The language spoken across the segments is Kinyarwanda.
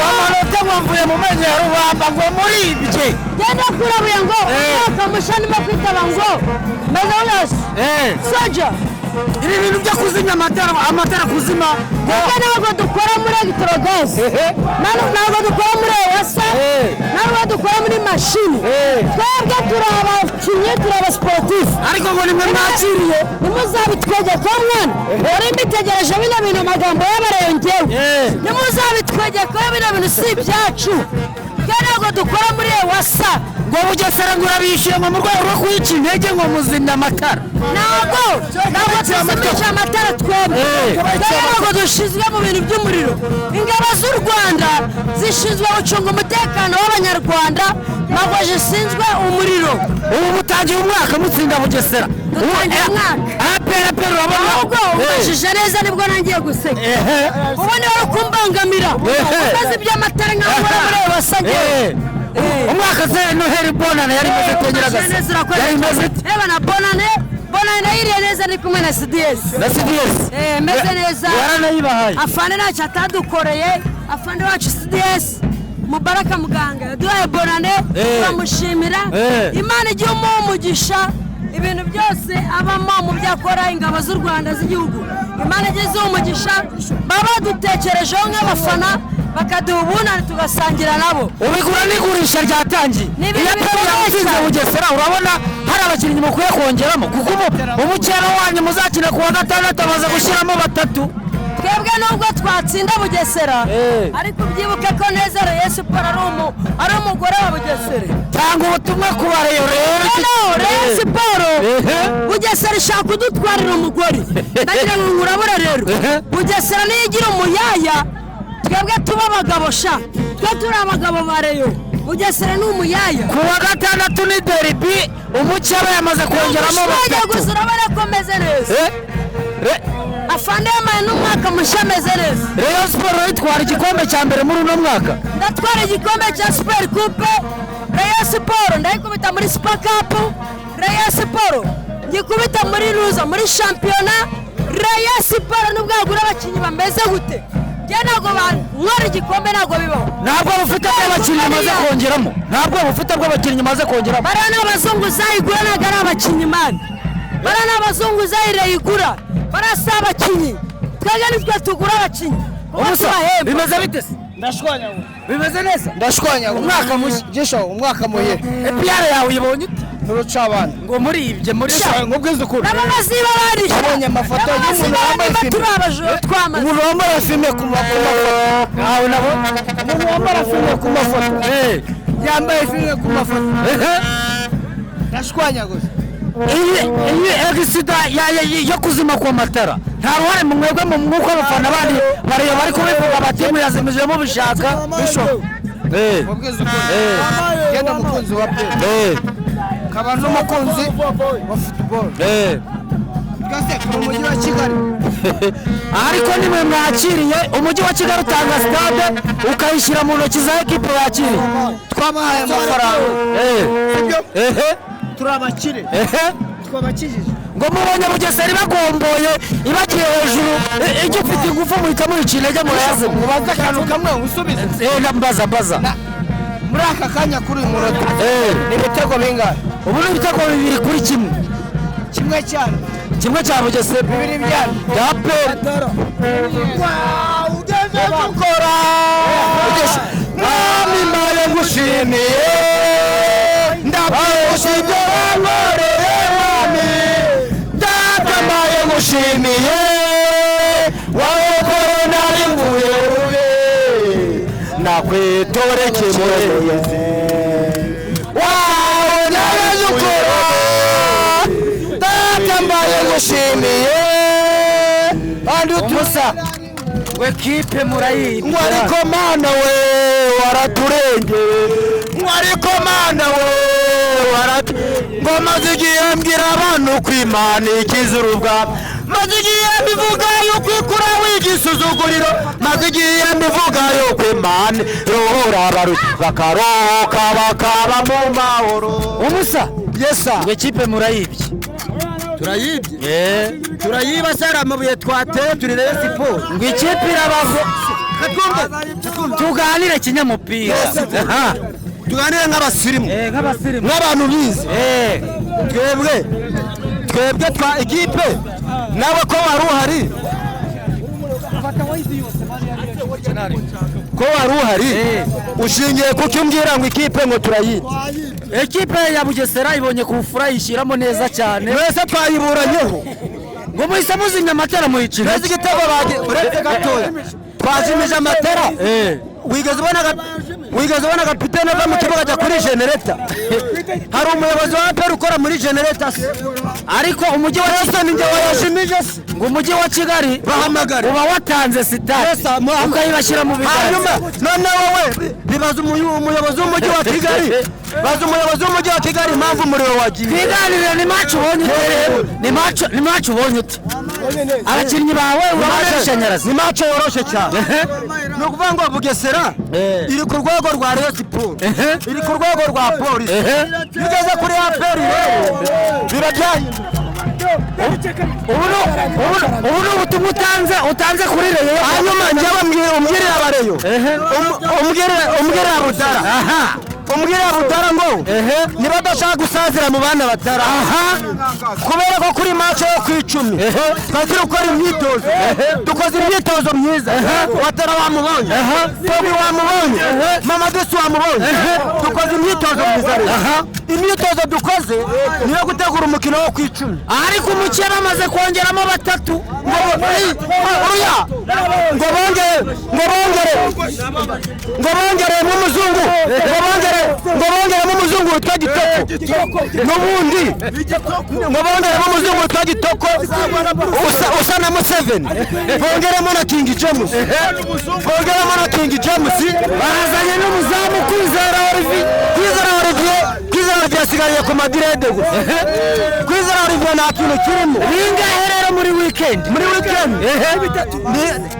amanota mvuye mu menyo ya rubamba ngo muri ibye genda kurabuye ngo kamushani mo kwitaba ngo meze yose soja ibi bintu byo kuzimya amatara kuzima ntabwo dukora muri electrogas ntabwo dukora muri wasa ntabwo dukora muri mashini twebwe turabakinnyi turabasportif ariko ngo nimwe mwakiriye nimuzabitwegeka mwana uri mbitegereje bino bintu amagambo y'abarengero nimuzabitwegeka bino bintu si ibyacu ntabwo dukora muri wasa ngo Bugesera ngo urabishyuye mu rwego rwo kwica intege ngo muzimya amatara ntabwo tuzimisha amatara twebwe ntabwo dushinzwe mu bintu by'umuriro ingabo z'u Rwanda zishinzwe gucunga umutekano w'abanyarwanda ntabwo zishinzwe umuriro ubu mutangiye umwaka mutsinda Bugesera dutangiye umwaka urabona ahubwo ubashije neza nibwo nangiye guseka ubu niwe uri kumbangamira umaze iby'amatara nk'aho muri wasage umwaka se Noheli bonane yari imaze kongera gasa yari imaze reba na bonane nayiriye neza ni kumwe na CDS meze neza yaranayibahaye afande ntacyo atadukoreye afande wacu CDS Mubaraka muganga yaduhaye bonane turamushimira Imana igihe umugisha ibintu byose abamo mu byakora ingabo z'u Rwanda z'igihugu Imana igize umugisha baba dutekerejeho nk'abafana bakaduha ubunani tugasangira nabo ubigura n'igurisha ryatangiye iyo yatsinze Bugesera urabona hari abakinnyi mukwiye kongeramo kuko umukino wanyu muzakina ku wa gatandatu amaze gushyiramo 3 twebwe nubwo twatsinda Bugesera ariko byibuke ko neza Rayon Sport ari umugore wa Bugesera tanga ubutumwa ku bareyo Rayon Sport Bugesera ishaka kudutwarira umugore ndagira ngo ngurabura rero Bugesera niyo igira umuyaya twebwe tuba abagabo sha twe turi abagabo ba Rayon Bugesera ni umuyaya ku wa gatandatu ni derby umucyaba yamaze kongeramo 3 gusa urabona ko meze neza afande yamaye n'umwaka mushya ameze neza Rayon Sport itwara igikombe cya mbere muri uno mwaka ndatwara igikombe cya Super Coupe Rayon Sport ndayikubita muri Super Cup Rayon Sport ngikubita muri Ruza muri Championa Rayon Sport n'ubwagura abakinnyi bameze gute ntabwo nkora igikombe ntabwo bibaho ntabwo bufite abakinnyi maze kongeramo ntabwo bufite abakinnyi maze kongeramo bara n'abazungu zayigura ntabwo ari abakinnyi mani bara n'abazungu zayirayigura barasa abakinnyi twebwe nitwe tugura abakinnyi bimeze bite se ndashwanya bimeze neza ndashwanya umwaka mushya gisho umwaka muye epiyare yawe uyibonye ute n'urucabana ngo muri ibye muri nkubwiza ukuri n'abaziba barisha abonye amafoto y'umuntu wambaye filime umuntu wambaye filime ku mafoto aho nabo umuntu wambaye filime ku mafoto yambaye filime ku mafoto ndashwanya gusa iyi egisida yo kuzima ku matara nta ruhare mu mwebwe mu mwuka abafana bandi bareba bari kubivuga bati muyazimije mubishaka nkubwiza ukuri genda mukunzi wa pe kaba n'umukunzi wa football twese ku mujyi wa Kigali ariko nimwe mwakiriye umujyi wa Kigali utanga stade ukayishyira mu ntoki za ekipe yakiriye twabahaye amafaranga turabakire twabakijije ngo mubonye Bugesera ibagomboye ibagiye hejuru igifite ingufu muhita muyica intege murayazima mubaze akantu kamwe usubize mbaza muri aka kanya kuri uyu munota ni ibitego bingahe ubu ni ibitego 2-1 kimwe cya Bugesera 2 byane bya peri ugeze gukora mwami mbaye ngushimiye ndakushimye wankoreye mwami data mbaye ngushimiye wawukore nari mvuye rube nakwitoreke mureyeze wawe nari ukora data mbaye ngushimiye kandi utusa wekipe murayizi ngo ariko mana we waraturengeye ngo ariko mana we ngo maze igihe mbwira abantu kwimana ikizuru bwabo maze igihe mbivuga yuko ikura w'igisuzuguriro maze igihe mbivuga yuko imana rohora abarushyi bakarohoka bakaba mu mahoro umusa yesa ngo ikipe murayibye turayibye turayiba sara amabuye twateye turi Rayon Sport ngo ikipe irabaho tuganire kinyamupira tuganire nk'abasirimu nk'abasirimu nk'abantu bize twebwe twa ekipe nawe ko wari uhari ushingiye kuko umbwira ngo ikipe ngo turayita ekipe ya Bugesera ibonye kufura yishyiramo neza cyane mwese twayiburanyeho ngo muhise muzimya amatara muyicira neza igitego uretse gatoya twazimije amatara wigeze ubona kapitene ava mu kibuga ajya kuri genereta hari umuyobozi wa APR ukora muri genereta ariko umujyi wa Kigali njye wayashimije se ngo umujyi wa Kigali bahamagara uba watanze sitade ukayibashyira mu biganza hanyuma none wowe bibaza umuyobozi w'umujyi wa Kigali baza umuyobozi w'umujyi wa Kigali impamvu umuriro wagiye twiganirira ni match ubonye ni match ubonye ute abakinnyi bawe urabashanyaraza ni match yoroshe cyane no kuvuga ngo Bugesera iri ku rwego rwa Rayon Sports iri ku rwego rwa Police bigeze kuri APR rero birajyanye ubu ubutumwa utanze kuri Rayon hanyuma njyewe umbwirira abareyo umbwirira Budara umbwirira Budara ngo niba adashaka gusazira mu bana batara kubera ko kuri match yo ku 10 twari gukora imyitozo dukoze imyitozo myiza Watara wamubonye Tobi wamubonye Mama Desu wamubonye dukoze imyitozo myiza imyitozo dukoze niyo gutegura umukino wo ku 10 ariko umukino bamaze kongeramo batatu ngo bongere mu muzungu mu muzungu witwa Gitoko n'ubundi ngo bongere mu muzungu witwa Gitoko usa na Museveni bongeremo na King James barazanye n'umuzamu Kwizera Olivier asigariye ku madirede gusa Kwizera Olivier nta kintu kirimo bingahe rero muri weekend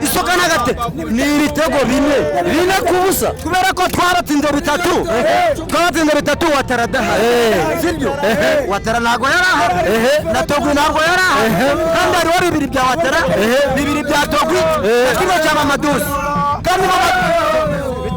isoka n'agate ni ibitego bine ku busa kubera ko twaratsinze bitatu Watara adahari sibyo Watara ntabwo yari ahari na Togwi ntabwo yari ahari kandi hariho bibiri bya Watara bibiri bya Togwi na kimwe cya Mamadusi kandi